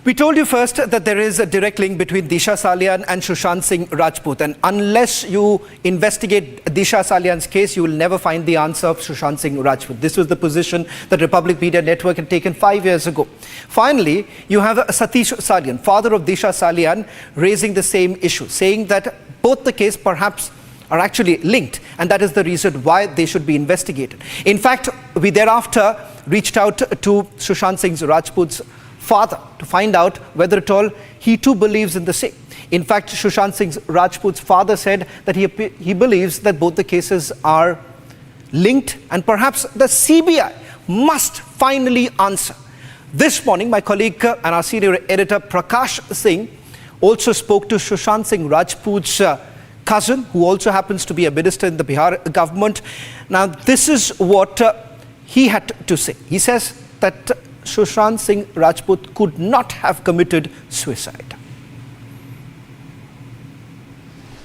We told you first that there is a direct link between Disha Salian and Sushant Singh Rajput, and unless you investigate Disha Salian's case, you will never find the answer of Sushant Singh Rajput. This was the position that Republic Media Network had taken 5 years ago. Finally, you have Satish Salian, father of Disha Salian, raising the same issue, saying that both the case perhaps are actually linked, and that is the reason why they should be investigated. In fact, we thereafter reached out to Sushant Singh Rajput's father to find out whether at all he too believes in the same. In fact, Sushant Singh Rajput's father said that he believes that both the cases are linked, and perhaps the CBI must finally answer. This morning, my colleague and our senior editor Prakash Singh also spoke to Sushant Singh Rajput's cousin, who also happens to be a minister in the Bihar government. Now, this is what he had to say. He says that Sushant Singh Rajput could not have committed suicide.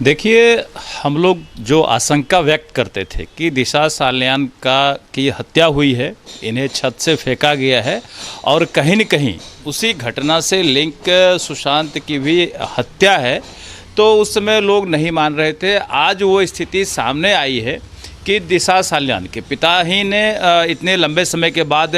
देखिए, हम लोग जो आशंका व्यक्त करते थे कि दिशा सालियान की हत्या हुई है, इन्हें छत से फेंका गया है और कहीं न कहीं उसी घटना से लिंक सुशांत की भी हत्या है, तो उस समय लोग नहीं मान रहे थे। आज वो स्थिति सामने आई है कि दिशा सालियान के पिता ही ने इतने लंबे समय के बाद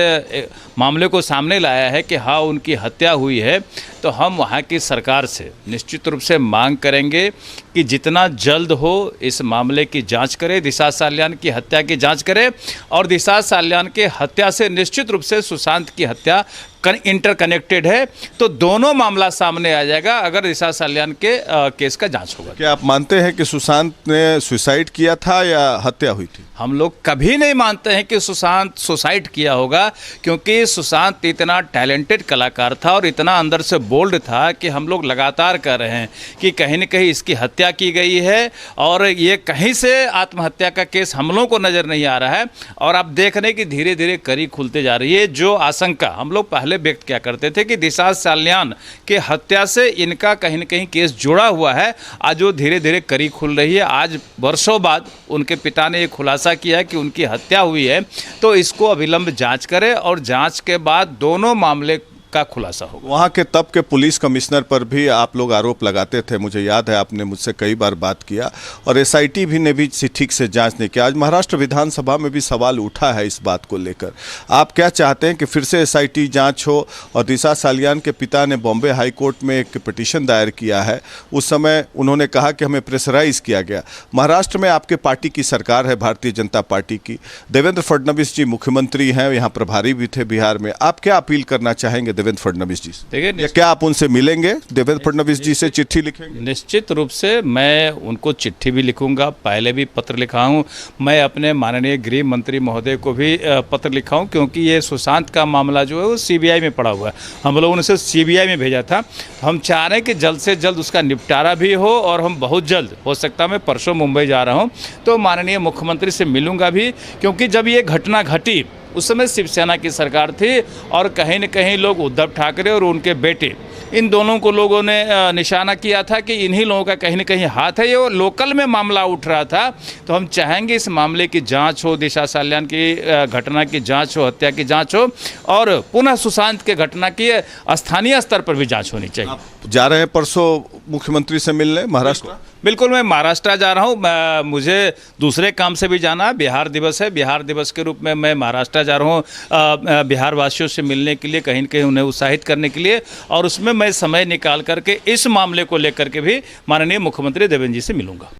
मामले को सामने लाया है कि हाँ, उनकी हत्या हुई है। तो हम वहाँ की सरकार से निश्चित रूप से मांग करेंगे कि जितना जल्द हो इस मामले की जांच करे, दिशा सालियान की हत्या की जांच करे, और दिशा सालियान के हत्या से निश्चित रूप से सुशांत की हत्या इंटरकनेक्टेड है, तो दोनों मामला सामने आ जाएगा अगर दिशा सालियान के केस का जांच होगा। क्या आप मानते हैं कि सुशांत ने सुसाइड किया था या हत्या हुई थी? हम लोग कभी नहीं मानते हैं कि सुशांत सुसाइड किया होगा, क्योंकि सुशांत इतना टैलेंटेड कलाकार था और इतना अंदर से बोल्ड था कि हम लोग लगातार कह रहे हैं कि कहीं न कहीं इसकी हत्या की गई है, और ये कहीं से आत्महत्या का केस हम लोगों को नज़र नहीं आ रहा है। और आप देख रहे हैं कि धीरे धीरे कड़ी खुलते जा रही है। जो आशंका हम लोग पहले व्यक्त किया करते थे कि दिशा सालियान के हत्या से इनका कहीं न कहीं केस जुड़ा हुआ है, आज वो धीरे धीरे कड़ी खुल रही है। आज वर्षों बाद उनके पिता ने ये खुलासा किया है कि उनकी हत्या हुई है, तो इसको अविलंब जांच करें और जांच के बाद दोनों मामले का खुलासा होगा। वहाँ के तब के पुलिस कमिश्नर पर भी आप लोग आरोप लगाते थे, मुझे याद है आपने मुझसे कई बार बात किया, और एसआईटी भी ने भी ठीक से जांच नहीं किया। आज महाराष्ट्र विधानसभा में भी सवाल उठा है इस बात को लेकर। आप क्या चाहते हैं कि फिर से एसआईटी जांच हो? और दिशा सालियान के पिता ने बॉम्बे हाई कोर्ट में एक पिटीशन दायर किया है, उस समय उन्होंने कहा कि हमें प्रेशराइज किया गया। महाराष्ट्र में आपके पार्टी की सरकार है, भारतीय जनता पार्टी की, देवेंद्र फडणवीस जी मुख्यमंत्री हैं, यहाँ प्रभारी भी थे बिहार में। आप क्या अपील करना चाहेंगे देवेंद्र फडणवीस जी से? देखिए, क्या आप उनसे मिलेंगे, देवेंद्र फडणवीस जी से चिट्ठी लिखेंगे? निश्चित रूप से मैं उनको चिट्ठी भी लिखूंगा, पहले भी पत्र लिखा हूं। मैं अपने माननीय गृह मंत्री महोदय को भी पत्र लिखा हूं, क्योंकि ये सुशांत का मामला जो है वो सीबीआई में पड़ा हुआ है। हम लोगों ने उसे सीबीआई में भेजा था। हम चाह रहे हैं कि जल्द से जल्द उसका निपटारा भी हो, और हम बहुत जल्द, हो सकता है मैं परसों मुंबई जा रहा हूँ तो माननीय मुख्यमंत्री से मिलूंगा भी, क्योंकि जब ये घटना घटी उस समय शिवसेना की सरकार थी, और कहीं न कहीं लोग उद्धव ठाकरे और उनके बेटे, इन दोनों को लोगों ने निशाना किया था कि इन्हीं लोगों का कहीं न कहीं हाथ है। ये वो लोकल में मामला उठ रहा था। तो हम चाहेंगे इस मामले की जांच हो, दिशा सालियान की घटना की जांच हो, हत्या की जांच हो, और पुनः सुशांत के घटना की स्थानीय स्तर पर भी जांच होनी चाहिए। आप जा रहे हैं परसों मुख्यमंत्री से मिलने महाराष्ट्र? बिल्कुल, मैं महाराष्ट्र जा रहा हूँ। मुझे दूसरे काम से भी जाना है, बिहार दिवस है। बिहार दिवस के रूप में मैं महाराष्ट्र जा रहा हूँ बिहार वासियों से मिलने के लिए, कहीं न कहीं उन्हें उत्साहित करने के लिए, और उसमें मैं समय निकाल करके इस मामले को लेकर के भी माननीय मुख्यमंत्री देवेंद्र जी से मिलूंगा।